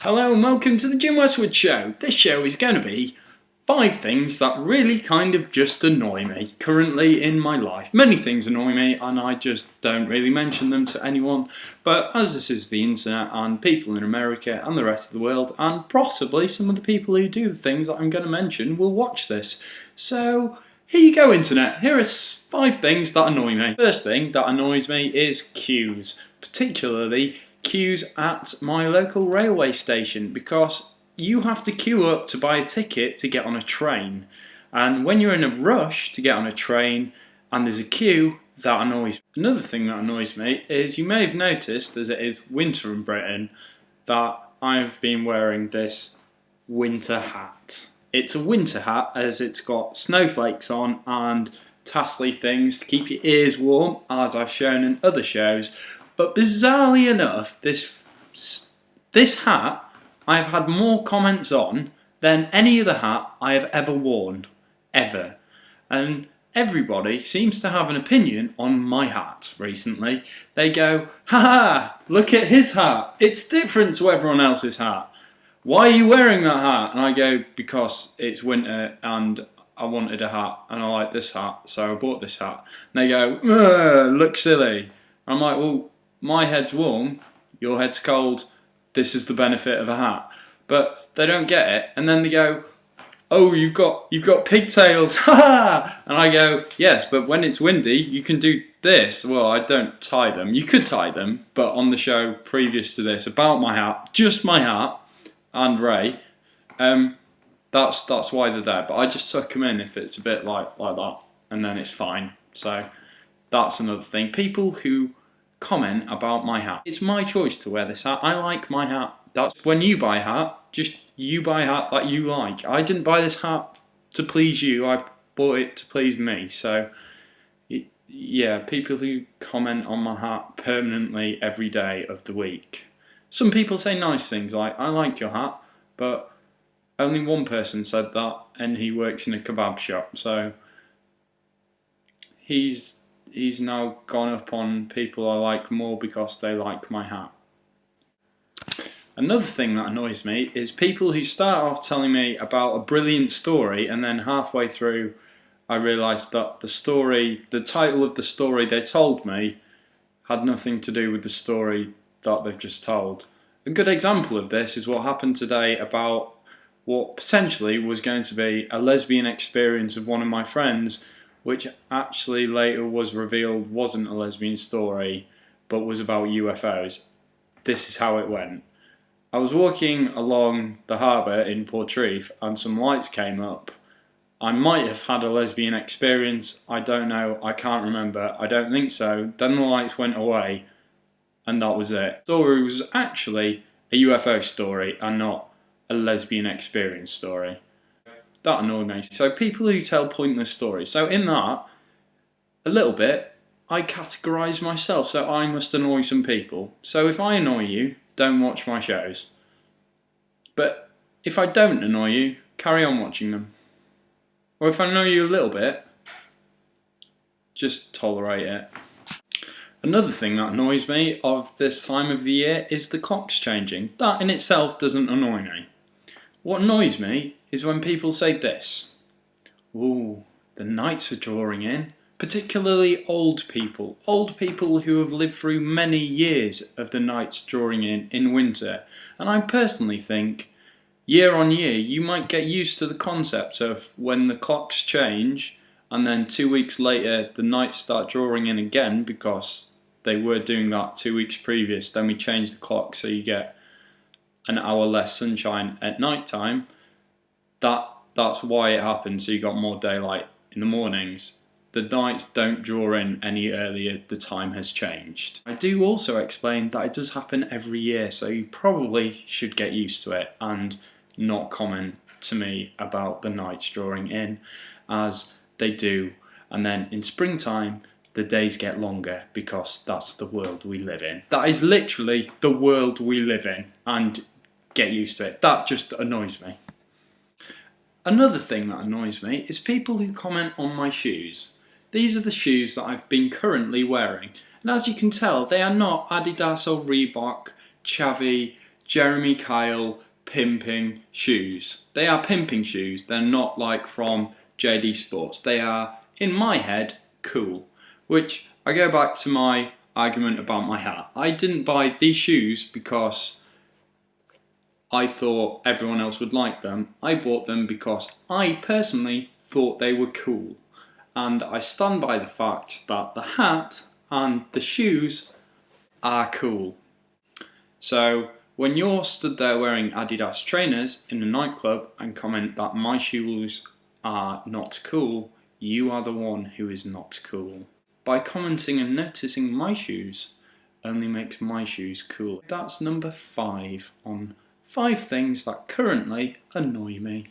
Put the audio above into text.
Hello and welcome to the Jim Westwood Show. This show is going to be 5 things that really kind of just annoy me currently in my life. Many things annoy me and I just don't really mention them to anyone, but as this is the internet and people in America and the rest of the world and possibly some of the people who do the things that I'm going to mention will watch this. So here you go, internet. Here are 5 things that annoy me. First thing that annoys me is queues, particularly queues at my local railway station, because you have to queue up to buy a ticket to get on a train, and when you're in a rush to get on a train and there's a queue, that annoys me. Another thing that annoys me is you may have noticed, as it is winter in Britain, that I've been wearing this winter hat. It's a winter hat as it's got snowflakes on and tassely things to keep your ears warm, as I've shown in other shows. But bizarrely enough, this hat I've had more comments on than any other hat I have ever worn, ever. And everybody seems to have an opinion on my hat recently. They go, haha, look at his hat, it's different to everyone else's hat. Why are you wearing that hat? And I go, because it's winter and I wanted a hat and I like this hat, so I bought this hat. And they go, look silly. I'm like, well, my head's warm, your head's cold, this is the benefit of a hat. But they don't get it, and then they go, oh, you've got pigtails, ha! And I go, yes, but when it's windy, you can do this. Well, I don't tie them. You could tie them, but on the show previous to this, about my hat, just my hat, and Ray, that's why they're there. But I just tuck them in if it's a bit like that, and then it's fine. So that's another thing. People who comment about my hat. It's my choice to wear this hat. I like my hat. That's when you buy a hat, just you buy a hat that you like. I didn't buy this hat to please you, I bought it to please me. So yeah, people who comment on my hat permanently every day of the week. Some people say nice things like, I like your hat, but only one person said that and he works in a kebab shop. So he's now gone up on people I like more because they like my hat. Another thing that annoys me is people who start off telling me about a brilliant story and then halfway through I realise that the title of the story they told me had nothing to do with the story that they've just told. A good example of this is what happened today about what potentially was going to be a lesbian experience of one of my friends, which actually later was revealed wasn't a lesbian story, but was about UFOs. This is how it went. I was walking along the harbour in Portreath and some lights came up. I might have had a lesbian experience, I don't know, I can't remember, I don't think so. Then the lights went away and that was it. The story was actually a UFO story and not a lesbian experience story. That annoyed me. So people who tell pointless stories. So in that, a little bit, I categorise myself. So I must annoy some people. So if I annoy you, don't watch my shows. But if I don't annoy you, carry on watching them. Or if I annoy you a little bit, just tolerate it. Another thing that annoys me of this time of the year is the clocks changing. That in itself doesn't annoy me. What annoys me is when people say this. Ooh, the nights are drawing in. Particularly old people who have lived through many years of the nights drawing in winter. And I personally think, year on year, you might get used to the concept of when the clocks change and then 2 weeks later the nights start drawing in again because they were doing that 2 weeks previous. Then we change the clock so you get an hour less sunshine at night time. That's why it happens, so you got more daylight in the mornings. The nights don't draw in any earlier, the time has changed. I do also explain that it does happen every year, so you probably should get used to it and not comment to me about the nights drawing in, as they do. And then in springtime, the days get longer because that's the world we live in. That is literally the world we live in, and get used to it. That just annoys me. Another thing that annoys me is people who comment on my shoes. These are the shoes that I've been currently wearing, and as you can tell, they are not Adidas or Reebok, Chavi, Jeremy Kyle pimping shoes. They are pimping shoes. They're not like from JD Sports. They are, in my head, cool. Which, I go back to my argument about my hat. I didn't buy these shoes because I thought everyone else would like them. I bought them because I personally thought they were cool. And I stand by the fact that the hat and the shoes are cool. So when you're stood there wearing Adidas trainers in a nightclub and comment that my shoes are not cool, you are the one who is not cool. By commenting and noticing my shoes only makes my shoes cool. That's number 5 on 5 things that currently annoy me.